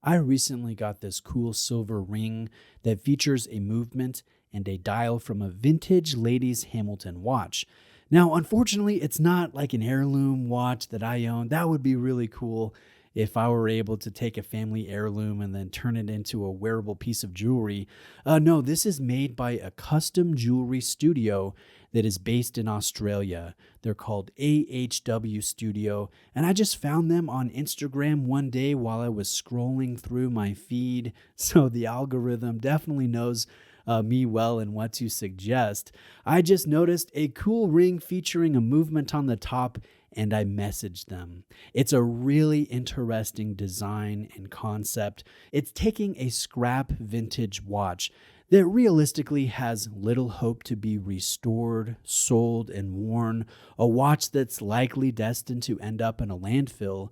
I recently got this cool silver ring that features a movement and a dial from a vintage ladies Hamilton watch. Now, unfortunately, it's not like an heirloom watch that I own. That would be really cool if I were able to take a family heirloom and then turn it into a wearable piece of jewelry. No, this is made by a custom jewelry studio that is based in Australia. They're called AHW Studio, and I just found them on Instagram one day while I was scrolling through my feed. So the algorithm definitely knows me well and what to suggest. I just noticed a cool ring featuring a movement on the top, and I messaged them. It's a really interesting design and concept. It's taking a scrap vintage watch that realistically has little hope to be restored, sold, and worn, a watch that's likely destined to end up in a landfill,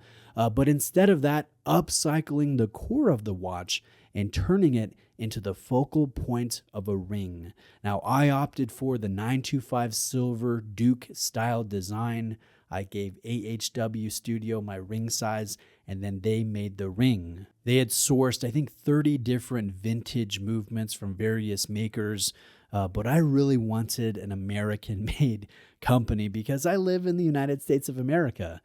but instead of that, upcycling the core of the watch and turning it into the focal point of a ring. Now, I opted for the 925 silver Duke style design. I gave AHW Studio my ring size, and then they made the ring. They had sourced, I think, 30 different vintage movements from various makers, but I really wanted an American-made company because I live in the United States of America.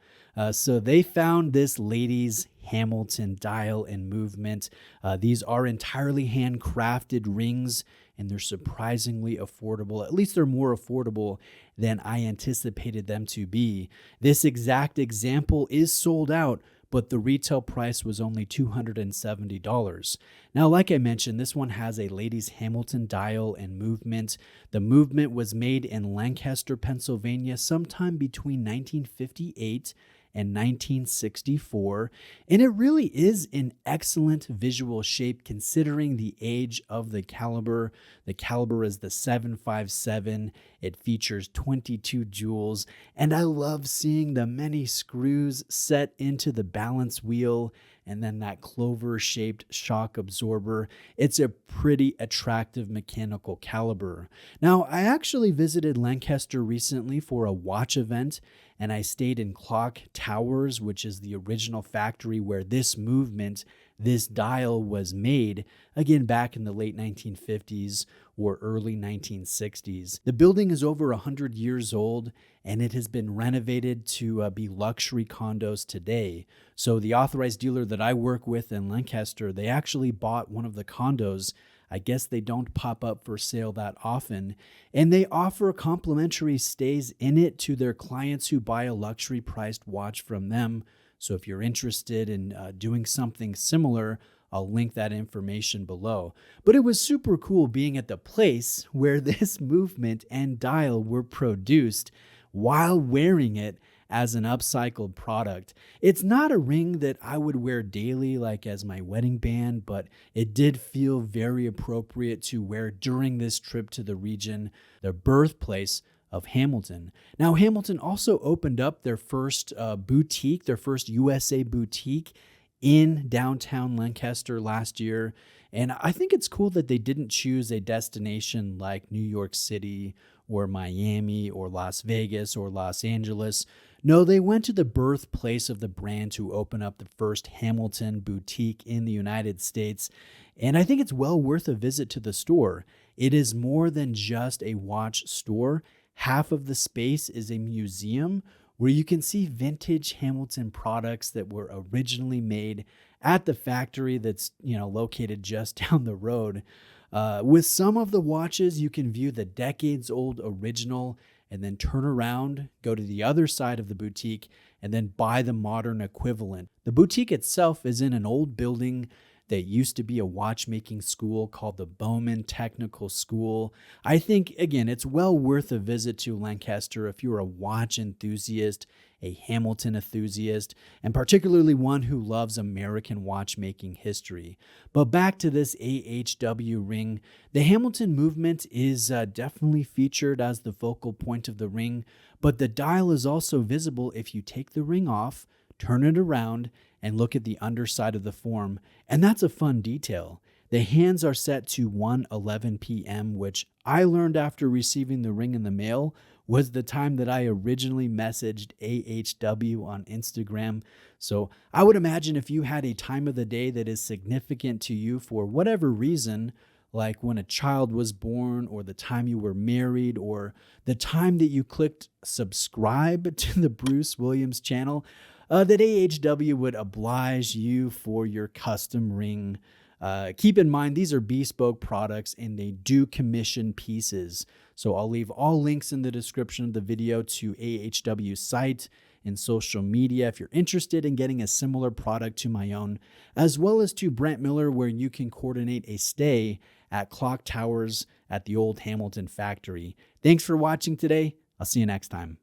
So they found this ladies Hamilton dial and movement. These are entirely handcrafted rings, and they're surprisingly affordable. At least they're more affordable than I anticipated them to be. This exact example is sold out, but the retail price was only $270. Now, like I mentioned, this one has a ladies Hamilton dial and movement. The movement was made in Lancaster, Pennsylvania, sometime between 1958 and 1964, and it really is in excellent visual shape considering the age of the caliber. The caliber is the 757. It features 22 jewels, and I love seeing the many screws set into the balance wheel and then that clover-shaped shock absorber. It's a pretty attractive mechanical caliber. Now, I actually visited Lancaster recently for a watch event, and I stayed in Clock Towers, which is the original factory where this movement, this dial was made, again back in the late 1950s or early 1960s. The building is over 100 years old, and it has been renovated to be luxury condos today. So the authorized dealer that I work with in Lancaster, they actually bought one of the condos. I guess they don't pop up for sale that often, and they offer complimentary stays in it to their clients who buy a luxury priced watch from them. So if you're interested in doing something similar, I'll link that information below. But it was super cool being at the place where this movement and dial were produced while wearing it as an upcycled product. It's not a ring that I would wear daily like as my wedding band, but it did feel very appropriate to wear during this trip to the region, the birthplace of Hamilton. Now, Hamilton also opened up their first boutique, their first USA boutique in downtown Lancaster last year. And I think it's cool that they didn't choose a destination like New York City or Miami or Las Vegas or Los Angeles. No, they went to the birthplace of the brand to open up the first Hamilton boutique in the United States. And I think it's well worth a visit to the store. It is more than just a watch store. Half of the space is a museum where you can see vintage Hamilton products that were originally made at the factory that's, located just down the road. With some of the watches, you can view the decades-old original and then turn around, go to the other side of the boutique, and then buy the modern equivalent. The boutique itself is in an old building that used to be a watchmaking school called the Bowman Technical School. I think, again, it's well worth a visit to Lancaster if you're a watch enthusiast, a Hamilton enthusiast, and particularly one who loves American watchmaking history. But back to this AHW ring, the Hamilton movement is definitely featured as the focal point of the ring, but the dial is also visible if you take the ring off, turn it around, and look at the underside of the form, and that's a fun detail. The hands are set to 1:11 p.m., which I learned after receiving the ring in the mail was the time that I originally messaged AHW on Instagram. So I would imagine if you had a time of the day that is significant to you for whatever reason, like when a child was born, or the time you were married, or the time that you clicked subscribe to the Bruce Williams channel, that AHW would oblige you for your custom ring. Keep in mind, these are bespoke products and they do commission pieces. So I'll leave all links in the description of the video to AHW site and social media if you're interested in getting a similar product to my own, as well as to Brent Miller, where you can coordinate a stay at Clock Towers at the old Hamilton factory. Thanks for watching today. I'll see you next time.